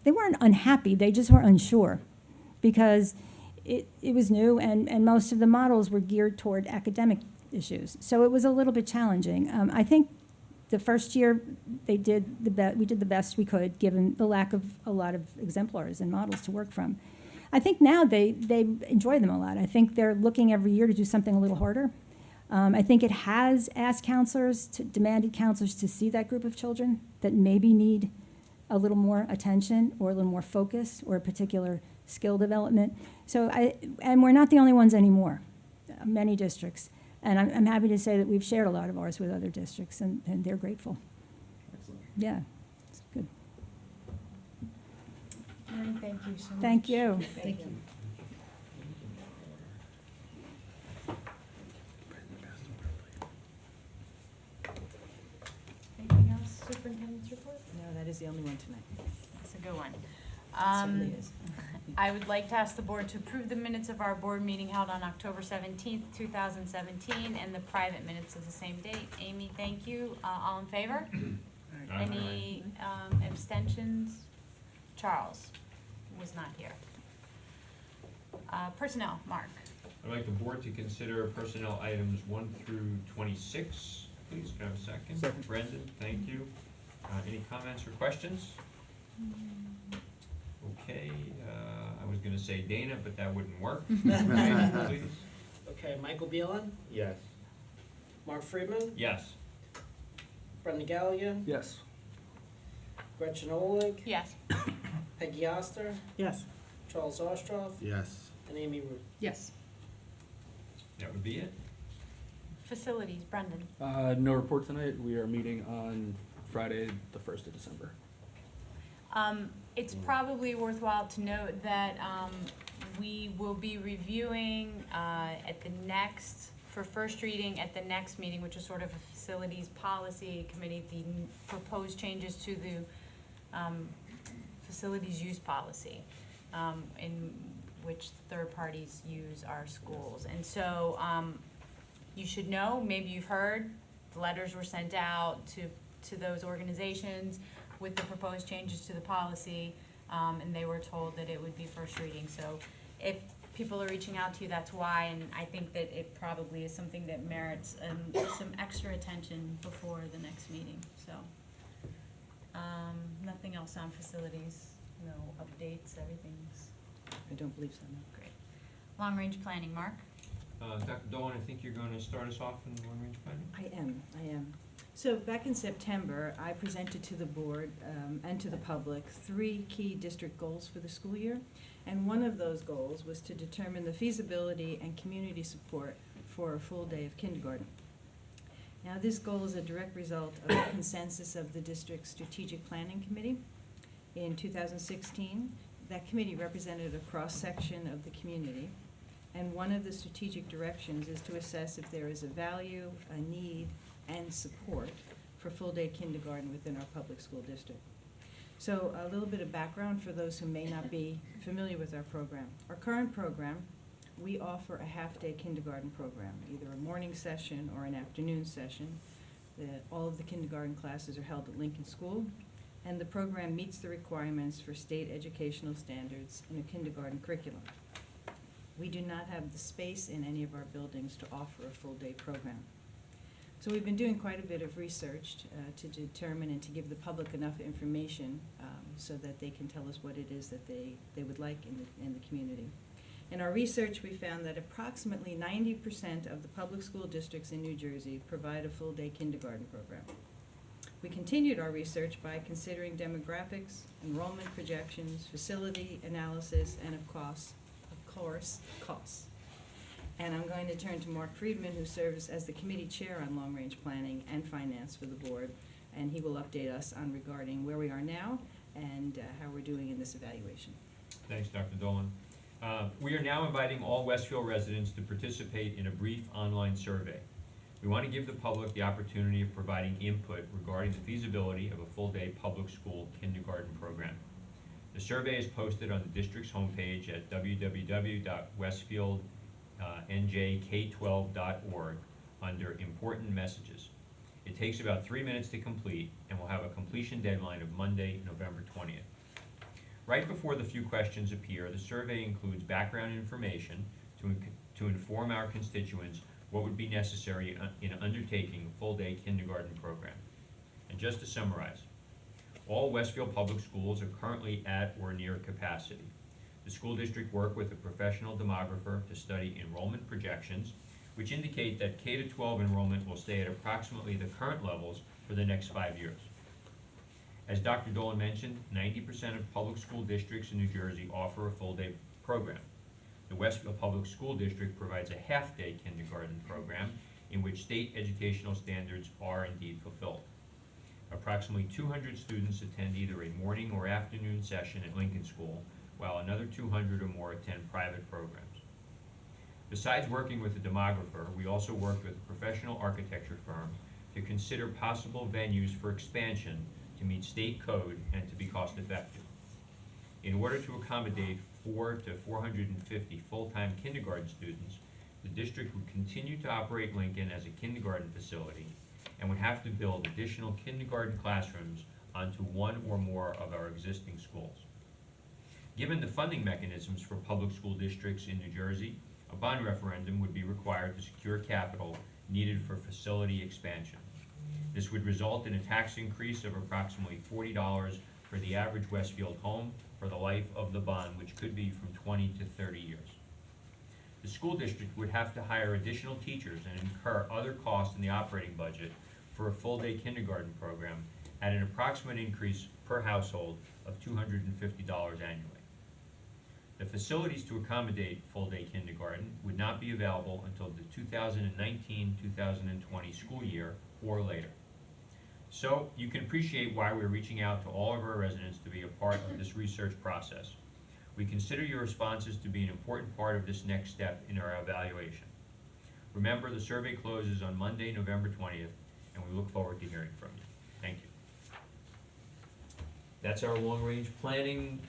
they weren't unhappy, they just were unsure, because it was new, and most of the models were geared toward academic issues. So it was a little bit challenging. I think the first year we did the best we could, given the lack of a lot of exemplars and models to work from. I think now they enjoy them a lot. I think they're looking every year to do something a little harder. I think it has asked counselors, demanded counselors to see that group of children that maybe need a little more attention or a little more focus or a particular skill development. And we're not the only ones anymore, many districts. And I'm happy to say that we've shared a lot of ours with other districts, and they're grateful. Excellent. Yeah, it's good. Mary, thank you so much. Thank you. Thank you. Anything else, Superintendent's report? No, that is the only one tonight. That's a good one. It certainly is. I would like to ask the board to approve the minutes of our board meeting held on October 17th, 2017, and the private minutes of the same date. Amy, thank you. All in favor? Any abstentions? Charles was not here. Personnel, Mark. I'd like the board to consider personnel items 1 through 26. Please, can I have a second? Second. Brendan, thank you. Any comments or questions? Okay, I was gonna say Dana, but that wouldn't work. Okay, please. Okay, Michael Beelen, Yes. Mark Friedman, Yes. Brendan Galligan, Yes. Gretchen Oleg, Yes. Peggy Oster, Yes. Charles Ostroff, Yes. and Amy Root. Yes. That would be it. Facilities, Brendan. No report tonight. We are meeting on Friday, the 1st of December. It's probably worthwhile to note that we will be reviewing for first reading at the next meeting, which is sort of a facilities policy committee, the proposed changes to the facilities use policy, in which third parties use our schools. And so you should know, maybe you've heard, the letters were sent out to those organizations with the proposed changes to the policy, and they were told that it would be first reading. So if people are reaching out to you, that's why, and I think that it probably is something that merits some extra attention before the next meeting, so. Nothing else on facilities, no updates, everything's I don't believe so, no. great. Long-range planning, Mark? Dr. Dolan, I think you're gonna start us off in long-range planning? I am. So back in September, I presented to the board and to the public 3 key district goals for the school year. And one of those goals was to determine the feasibility and community support for a full day of kindergarten. Now, this goal is a direct result of the consensus of the district's strategic planning committee. In 2016, that committee represented a cross-section of the community. And one of the strategic directions is to assess if there is a value, a need, and support for full-day kindergarten within our public school district. So a little bit of background for those who may not be familiar with our program. Our current program, we offer a half-day kindergarten program, either a morning session or an afternoon session. All of the kindergarten classes are held at Lincoln School, and the program meets the requirements for state educational standards in a kindergarten curriculum. We do not have the space in any of our buildings to offer a full-day program. So we've been doing quite a bit of research to determine and to give the public enough information so that they can tell us what it is that they would like in the community. In our research, we found that approximately 90% of the public school districts in New Jersey provide a full-day kindergarten program. We continued our research by considering demographics, enrollment projections, facility analysis, and of course, costs. And I'm going to turn to Mark Friedman, who serves as the committee chair on long-range planning and finance for the board, and he will update us on regarding where we are now and how we're doing in this evaluation. Thanks, Dr. Dolan. We are now inviting all Westfield residents to participate in a brief online survey. We want to give the public the opportunity of providing input regarding the feasibility of a full-day public school kindergarten program. The survey is posted on the district's homepage at www.westfieldnjk12.org under Important Messages. It takes about 3 minutes to complete and will have a completion deadline of Monday, November 20th. Right before the few questions appear, the survey includes background information to inform our constituents what would be necessary in undertaking a full-day kindergarten program. And just to summarize, all Westfield public schools are currently at or near capacity. The school district worked with a professional demographer to study enrollment projections, which indicate that K-12 enrollment will stay at approximately the current levels for the next 5 years. As Dr. Dolan mentioned, 90% of public school districts in New Jersey offer a full-day program. The Westfield Public School District provides a half-day kindergarten program in which state educational standards are indeed fulfilled. Approximately 200 students attend either a morning or afternoon session at Lincoln School, while another 200 or more attend private programs. Besides working with a demographer, we also worked with a professional architecture firm to consider possible venues for expansion to meet state code and to be cost effective. In order to accommodate 400 to 450 full-time kindergarten students, the district would continue to operate Lincoln as a kindergarten facility and would have to build additional kindergarten classrooms onto one or more of our existing schools. Given the funding mechanisms for public school districts in New Jersey, a bond referendum would be required to secure capital needed for facility expansion. This would result in a tax increase of approximately $40 for the average Westfield home for the life of the bond, which could be from 20 to 30 years. The school district would have to hire additional teachers and incur other costs in the operating budget for a full-day kindergarten program at an approximate increase per household of $250 annually. The facilities to accommodate full-day kindergarten would not be available until the 2019-2020 school year or later. So you can appreciate why we're reaching out to all of our residents to be a part of this research process. We consider your responses to be an important part of this next step in our evaluation. Remember, the survey closes on Monday, November 20th, and we look forward to hearing from you. Thank you. That's our long-range planning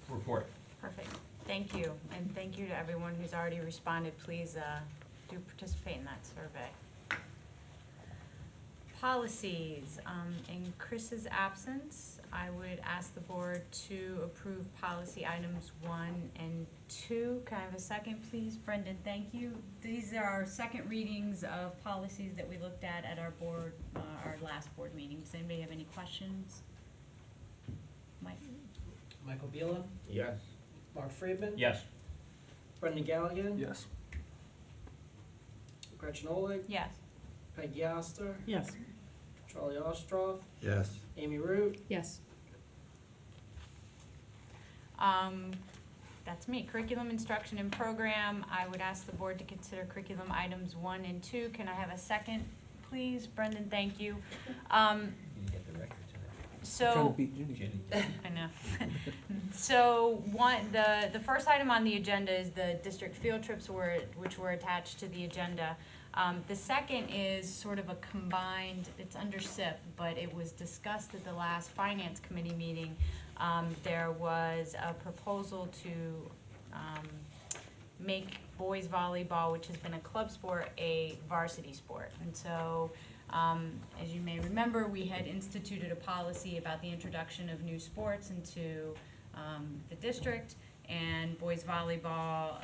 report. Perfect. Thank you, and thank you to everyone who's already responded. Please do participate in that survey. Policies. In Chris's absence, I would ask the board to approve policy items 1 and 2. Can I have a second, please? Brendan, thank you. These are our second readings of policies that we looked at our board, our last board meeting. Does anybody have any questions? Mike? Michael Beelan, Yes. Mark Friedman. Yes. Brendan Galligan. Yes. Gretchen Oleg. Yes. Peggy Oster. Yes. Charlie Ostroff. Yes. Amy Root. Yes. That's me. Curriculum, instruction, and program. I would ask the board to consider curriculum items 1 and 2. Can I have a second, please? Brendan, thank you. You get the record tonight. So, Jenny. I know. So the first item on the agenda is the district field trips which were attached to the agenda. The second is sort of a combined, it's under SIP, but it was discussed at the last finance committee meeting. There was a proposal to make boys volleyball, which has been a club sport, a varsity sport. And so, as you may remember, we had instituted a policy about the introduction of new sports into the district, and boys volleyball,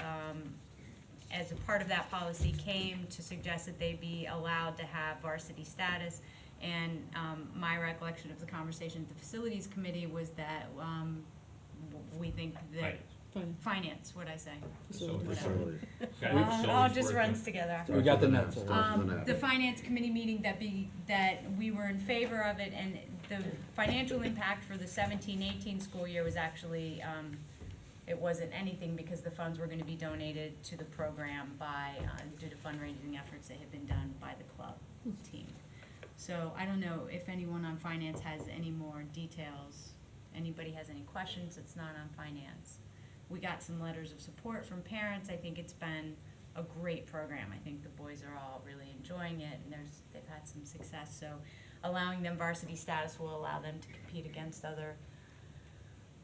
as a part of that policy, came to suggest that they be allowed to have varsity status. And my recollection of the conversation at the facilities committee was that we think that finance, what'd I say? Facility. It all just runs together. We got the notes. The finance committee meeting that we were in favor of it, and the financial impact for the 17-18 school year was actually, it wasn't anything because the funds were gonna be donated to the program by, due to fundraising efforts that had been done by the club team. So I don't know if anyone on finance has any more details. Anybody has any questions? It's not on finance. We got some letters of support from parents. I think it's been a great program. I think the boys are all really enjoying it, and they've had some success. So allowing them varsity status will allow them to compete against other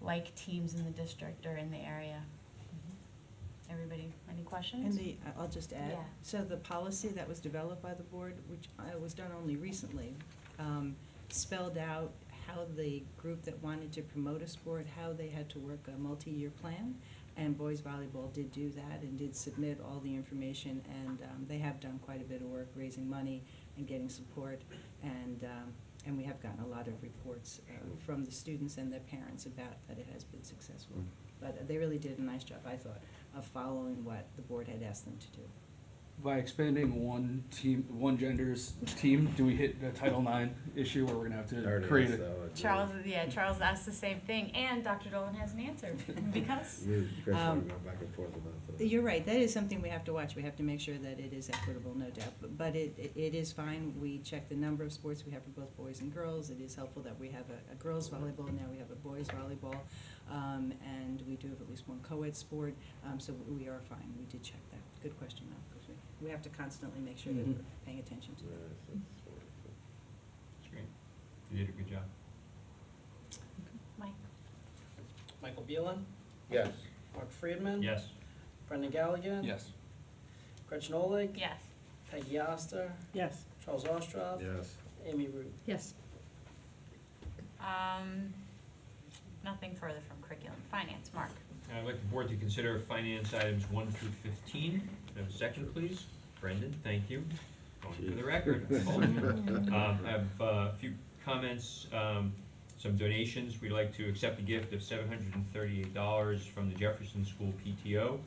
like teams in the district or in the area. Everybody, any questions? And I'll just add, Yeah. so the policy that was developed by the board, which was done only recently, spelled out how the group that wanted to promote a sport, how they had to work a multi-year plan. And boys volleyball did do that and did submit all the information, and they have done quite a bit of work raising money and getting support. And we have gotten a lot of reports from the students and their parents about that it has been successful. But they really did a nice job, I thought, of following what the board had asked them to do. By expanding one team, one gender's team, do we hit the Title IX issue where we're gonna have to create it? Charles asked the same thing, and Dr. Dolan has an answer, because. You're right, that is something we have to watch. We have to make sure that it is equitable, no doubt. But it is fine. We check the number of sports we have for both boys and girls. It is helpful that we have a girls' volleyball, now we have a boys' volleyball. And we do have at least one co-ed sport, so we are fine. We did check that. Good question, though, because we have to constantly make sure that we're paying attention to that. That's great. You did a good job. Mike? Michael Beelen, Yes. Mark Friedman. Yes. Brendan Gallagher. Yes. Gretchen Oleg. Yes. Peggy Oster, Yes. Charles Ostroff. Yes. Amy Root. Yes. Nothing further from curriculum. Finance, Mark? I'd like the board to consider finance items 1 through 15. Can I have a second, please? Brendan, thank you. Going for the record. I have a few comments, some donations. We'd like to accept a gift of $738 from the Jefferson School PTO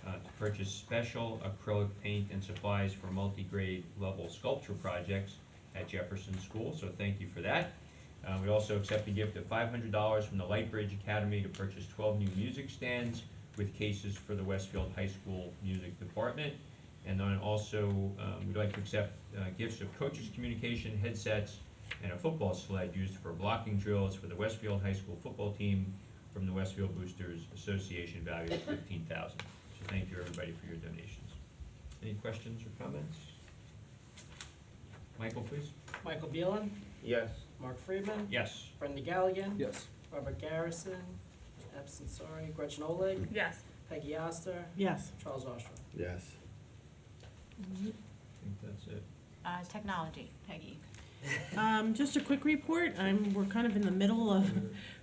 to purchase special acrylic paint and supplies for multi-grade level sculpture projects at Jefferson School, so thank you for that. We also accept a gift of $500 from the Lightbridge Academy to purchase 12 new music stands with cases for the Westfield High School Music Department. And then also, we'd like to accept gifts of coaches' communication headsets and a football sled used for blocking drills for the Westfield High School football team from the Westfield Boosters Association, valued at $15,000. So thank you, everybody, for your donations. Any questions or comments? Michael, please. Michael Beelen, Yes. Mark Friedman. Yes. Brendan Gallagher. Yes. Robert Garrison, absent, sorry. Gretchen Oleg. Yes. Peggy Oster, Yes. Charles Ostroff. Yes. I think that's it. Technology, Peggy? Just a quick report. We're kind of in the middle of,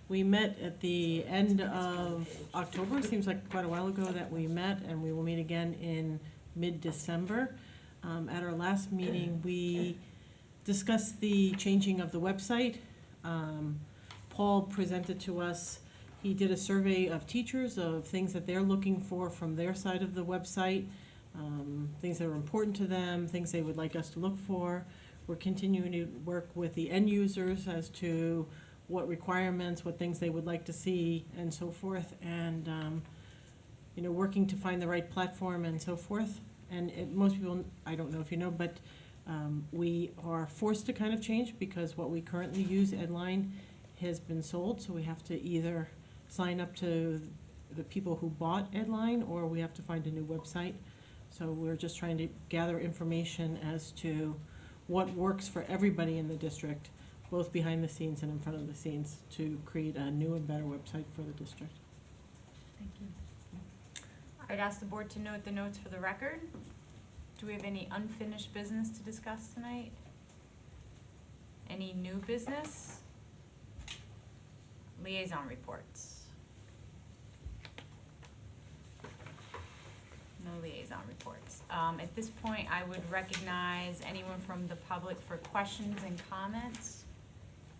we met at the end of October. Seems like quite a while ago that we met, and we will meet again in mid-December. At our last meeting, we discussed the changing of the website. Paul presented to us, he did a survey of teachers of things that they're looking for from their side of the website, things that are important to them, things they would like us to look for. We're continuing to work with the end users as to what requirements, what things they would like to see, and so forth, and, working to find the right platform and so forth. And most people, I don't know if you know, but we are forced to kind of change because what we currently use, Edline, has been sold, so we have to either sign up to the people who bought Edline, or we have to find a new website. So we're just trying to gather information as to what works for everybody in the district, both behind the scenes and in front of the scenes, to create a new and better website for the district. Thank you. I'd ask the board to note the notes for the record. Do we have any unfinished business to discuss tonight? Any new business? Liaison reports. No liaison reports. At this point, I would recognize anyone from the public for questions and comments.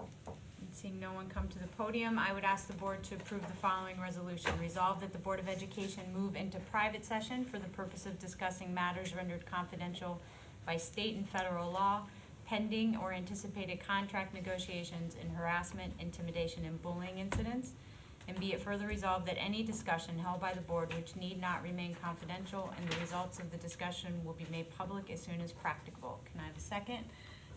And seeing no one come to the podium, I would ask the board to approve the following resolution. Resolve that the Board of Education move into private session for the purpose of discussing matters rendered confidential by state and federal law, pending or anticipated contract negotiations and harassment, intimidation, and bullying incidents. And be it further resolved that any discussion held by the board which need not remain confidential, and the results of the discussion will be made public as soon as practicable. Can I have a second?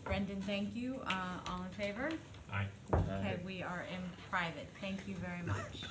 Brendan, thank you. All in favor? Aye. Okay, we are in private. Thank you very much.